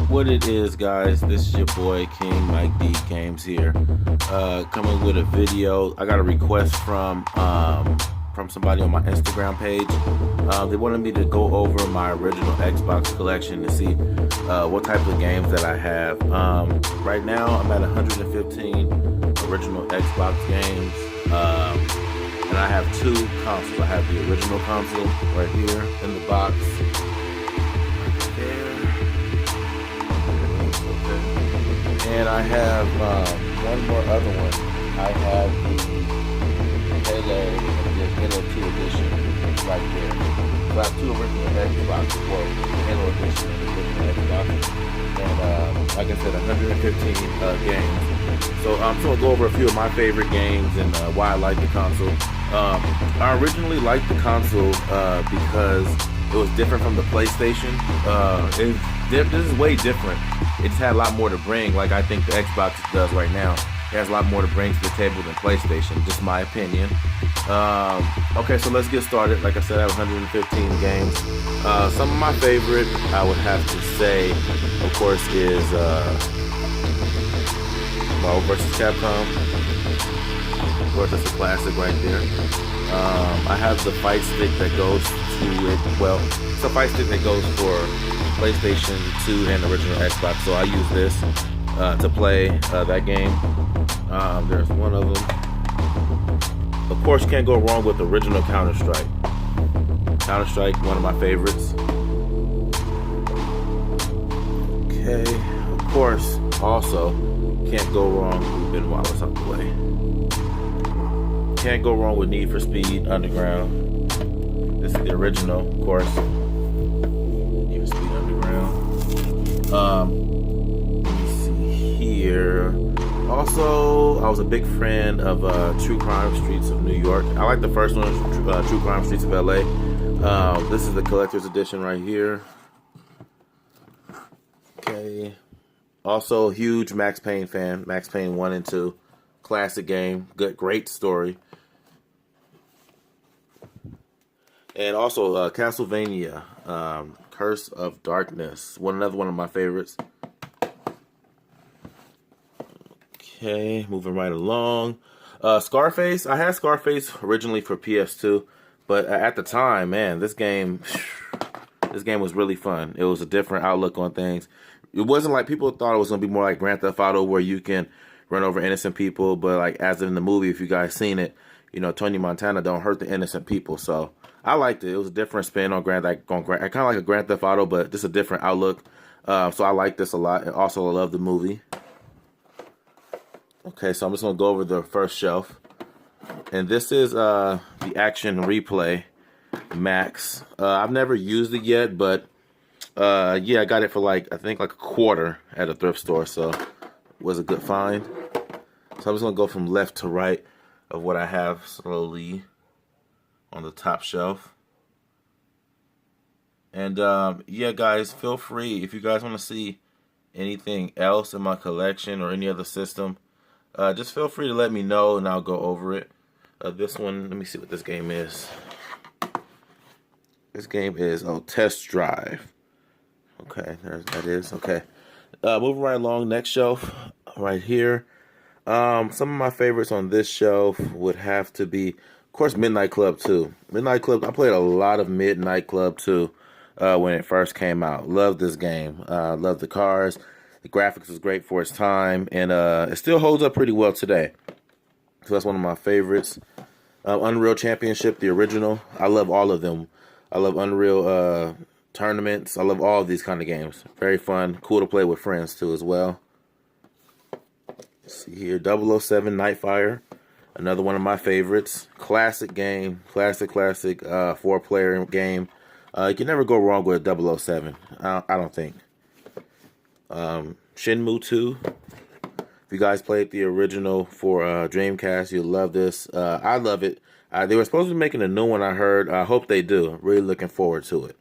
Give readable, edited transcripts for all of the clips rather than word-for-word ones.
What it is, guys, this is your boy King Mike D Games here, coming with a video. I got a request from somebody on my Instagram page. They wanted me to go over my original Xbox collection to see what type of games that I have. Right now I'm at 115 original Xbox games, and I have two consoles. I have the original console right here in the box. And I have one more other one. I have the Halo and the Halo 2 edition right there. So I have two original Xbox, well, the Halo edition and the original Xbox. And like I said, 115 games. So I'm going to go over a few of my favorite games and why I like the console. I originally liked the console because it was different from the PlayStation. This is way different. It just had a lot more to bring, like I think the Xbox does right now. It has a lot more to bring to the table than PlayStation, just my opinion. Okay, so let's get started. Like I said, I have 115 games. Some of my favorite, I would have to say, of course, is Marvel vs. Capcom. Of course, that's a classic right there. I have the fight stick that goes to it. Well, it's a fight stick that goes for PlayStation 2 and original Xbox, so I use this to play that game. There's one of them. Of course, you can't go wrong with the original Counter-Strike. Counter-Strike, one of my favorites. Okay, of course, also, can't go wrong with Ben Wallace out the way. Can't go wrong with Need for Speed Underground. This is the original, of course. Need for Speed Underground. Let me see here. Also, I was a big fan of True Crime Streets of New York. I like the first one, True Crime Streets of LA. This is the collector's edition right here. Okay. Also, huge Max Payne fan. Max Payne 1 and 2. Classic game. Good, great story. And also Castlevania, Curse of Darkness, another one of my favorites. Okay, moving right along. Scarface, I had Scarface originally for PS2, but at the time, man, this game was really fun. It was a different outlook on things. It wasn't like people thought it was going to be more like Grand Theft Auto where you can run over innocent people, but like as in the movie, if you guys seen it, you know, Tony Montana don't hurt the innocent people, so I liked it. It was a different spin on kind of like a Grand Theft Auto, but just a different outlook. So I like this a lot, and also I love the movie. Okay, so I'm just gonna go over the first shelf, and this is the Action Replay Max. I've never used it yet, but yeah, I got it for I think like a quarter at a thrift store, so it was a good find. So I'm just gonna go from left to right of what I have slowly on the top shelf. And yeah, guys, feel free if you guys want to see anything else in my collection or any other system, just feel free to let me know and I'll go over it. This one, let me see what this game is. This game is Test Drive. Okay, that is okay. Moving right along, next shelf right here. Some of my favorites on this shelf would have to be, of course, Midnight Club 2. Midnight Club, I played a lot of Midnight Club 2 when it first came out. Loved this game. Loved the cars. The graphics was great for its time, and it still holds up pretty well today. So that's one of my favorites. Unreal Championship, the original. I love all of them. I love Unreal tournaments. I love all of these kind of games. Very fun. Cool to play with friends, too, as well. Let's see here. 007 Nightfire. Another one of my favorites. Classic game. Classic 4-player game. You can never go wrong with 007. I don't think. Shenmue 2. If you guys played the original for Dreamcast, you'll love this. I love it. They were supposed to be making a new one, I heard. I hope they do. Really looking forward to it.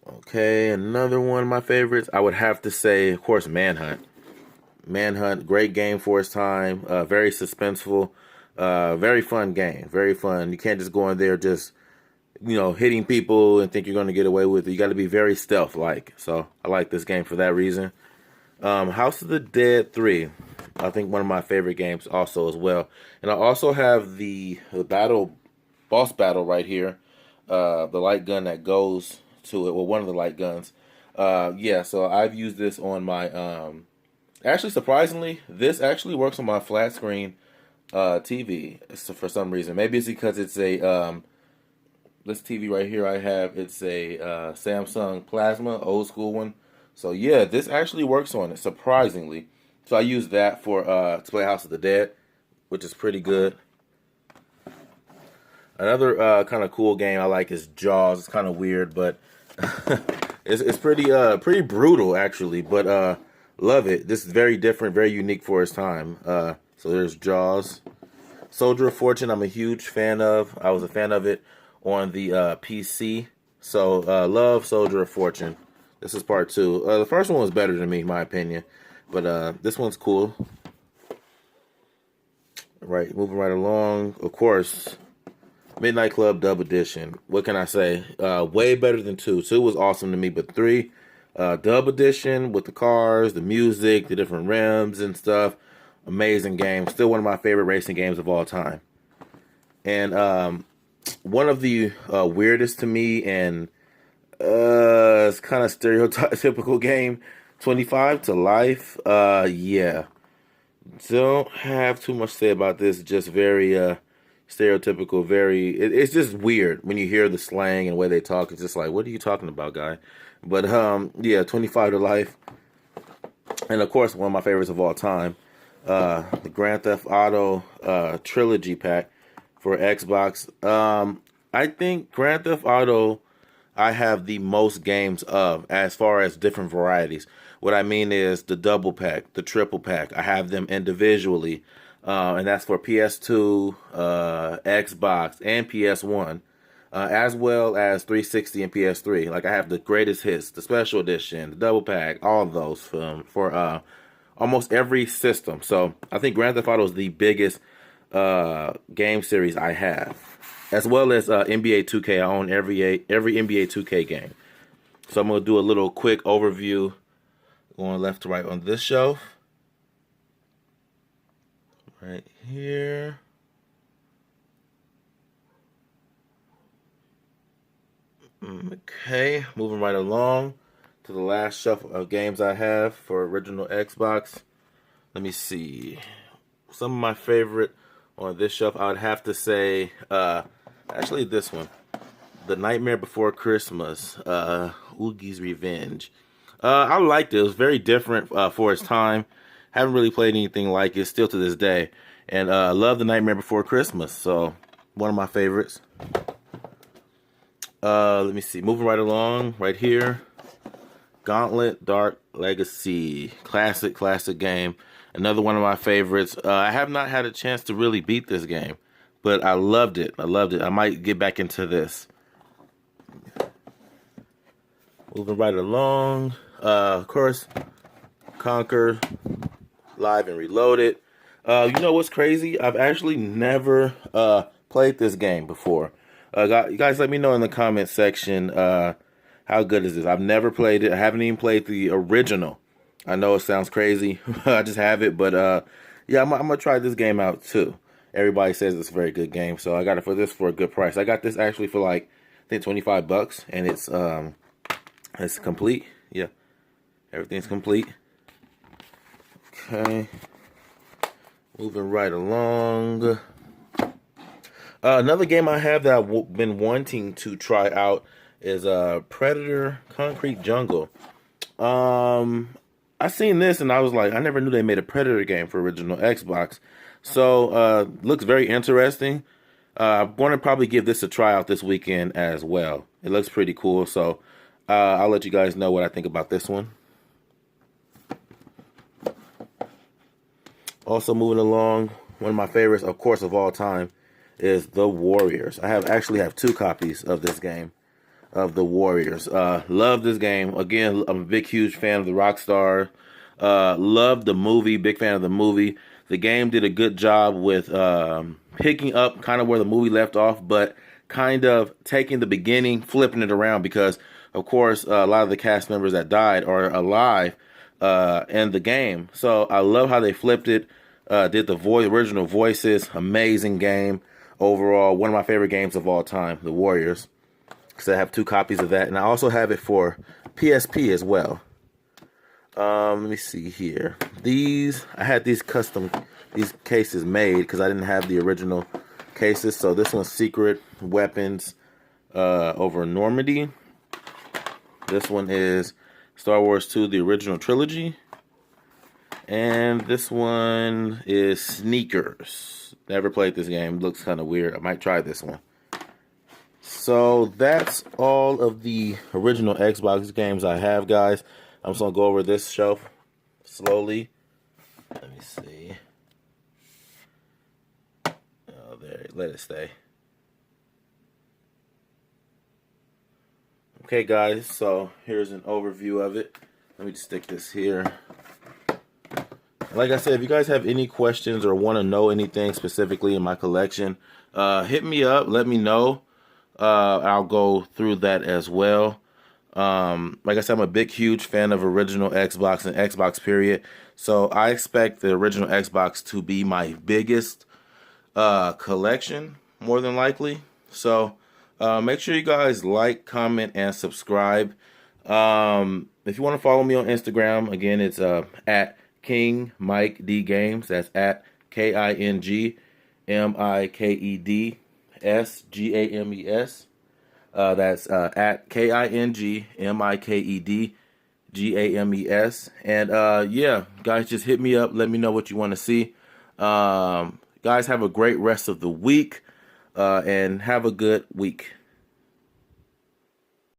Okay, another one of my favorites. I would have to say, of course, Manhunt. Manhunt, great game for its time. Very suspenseful. Very fun game. Very fun. You can't just go in there just hitting people and think you're going to get away with it. You got to be very stealth-like. So I like this game for that reason. House of the Dead 3. I think one of my favorite games also as well. And I also have the boss battle right here. The light gun that goes to it. Well, one of the light guns. Yeah, so I've used this on my... actually, surprisingly, this actually works on my flat screen TV for some reason. Maybe it's because it's a... this TV right here I have, it's a Samsung Plasma, old school one. So yeah, this actually works on it, surprisingly. So I use that for to play House of the Dead, which is pretty good. Another kind of cool game I like is Jaws. It's kind of weird, but it's pretty brutal actually. But love it. This is very different, very unique for its time. So there's Jaws. Soldier of Fortune, I'm a huge fan of. I was a fan of it on the PC. So love Soldier of Fortune. This is part 2. The first one was better than me, in my opinion. But this one's cool. Right, moving right along. Of course, Midnight Club Dub Edition. What can I say? Way better than 2. 2 was awesome to me, but 3, Dub Edition with the cars, the music, the different rims and stuff. Amazing game. Still one of my favorite racing games of all time. And one of the weirdest to me and it's kind of stereotypical game, 25 to Life. Yeah. Don't have too much to say about this. Just very stereotypical, it's just weird when you hear the slang and the way they talk. It's just like, what are you talking about, guy? But yeah, 25 to Life. And of course, one of my favorites of all time, the Grand Theft Auto trilogy pack for Xbox. I think Grand Theft Auto I have the most games of as far as different varieties. What I mean is the double pack, the triple pack. I have them individually, and that's for PS2, Xbox, and PS1, as well as 360 and PS3. Like I have the greatest hits, the special edition, the double pack, all of those for almost every system. So I think Grand Theft Auto is the biggest game series I have. As well as NBA 2K. I own every NBA 2K game. So I'm going to do a little quick overview going left to right on this shelf. Right here. Okay, moving right along to the last shelf of games I have for original Xbox. Let me see. Some of my favorite on this shelf, I would have to say... actually, this one, The Nightmare Before Christmas, Oogie's Revenge. I liked it. It was very different for its time. Haven't really played anything like it still to this day. And love The Nightmare Before Christmas. So, one of my favorites. Let me see. Moving right along, right here. Gauntlet Dark Legacy. Classic game. Another one of my favorites. I have not had a chance to really beat this game. But I loved it. I might get back into this. Moving right along. Of course, Conquer Live and Reloaded. You know what's crazy? I've actually never played this game before. You guys let me know in the comment section how good is this. I've never played it. I haven't even played the original. I know it sounds crazy. I just have it. But yeah, I'm going to try this game out too. Everybody says it's a very good game, so I got it for a good price. I got this actually for like I think $25, and it's complete. Yeah, everything's complete. Okay, moving right along. Another game I have that I've been wanting to try out is Predator Concrete Jungle. I seen this and I was like, I never knew they made a Predator game for original Xbox. So, looks very interesting. I'm going to probably give this a try out this weekend as well. It looks pretty cool, so I'll let you guys know what I think about this one. Also moving along, one of my favorites, of course, of all time is The Warriors. I actually have 2 copies of this game, of The Warriors. Love this game. Again, I'm a big, huge fan of the Rockstar. Love the movie, big fan of the movie. The game did a good job with picking up kind of where the movie left off, but kind of taking the beginning, flipping it around, because of course a lot of the cast members that died are alive in the game. So I love how they flipped it. Did the original voices. Amazing game overall. One of my favorite games of all time, The Warriors. Because I have 2 copies of that, and I also have it for PSP as well. Let me see here. I had these cases made because I didn't have the original cases. So this one's Secret Weapons over Normandy. This one is Star Wars 2, the original trilogy. And this one is Sneakers. Never played this game. Looks kind of weird. I might try this one. So that's all of the original Xbox games I have, guys. I'm just going to go over this shelf slowly. Let me see. Oh, there. Let it stay. Okay, guys. So here's an overview of it. Let me just stick this here. Like I said, if you guys have any questions or want to know anything specifically in my collection, hit me up. Let me know. I'll go through that as well. Like I said, I'm a big, huge fan of original Xbox and Xbox period. So I expect the original Xbox to be my biggest collection, more than likely. So make sure you guys like, comment, and subscribe. If you want to follow me on Instagram, again, it's at King Mike D Games. That's at KingMikedSGames. That's at KingMikedGames. And yeah, guys, just hit me up. Let me know what you want to see. Guys, have a great rest of the week and have a good week.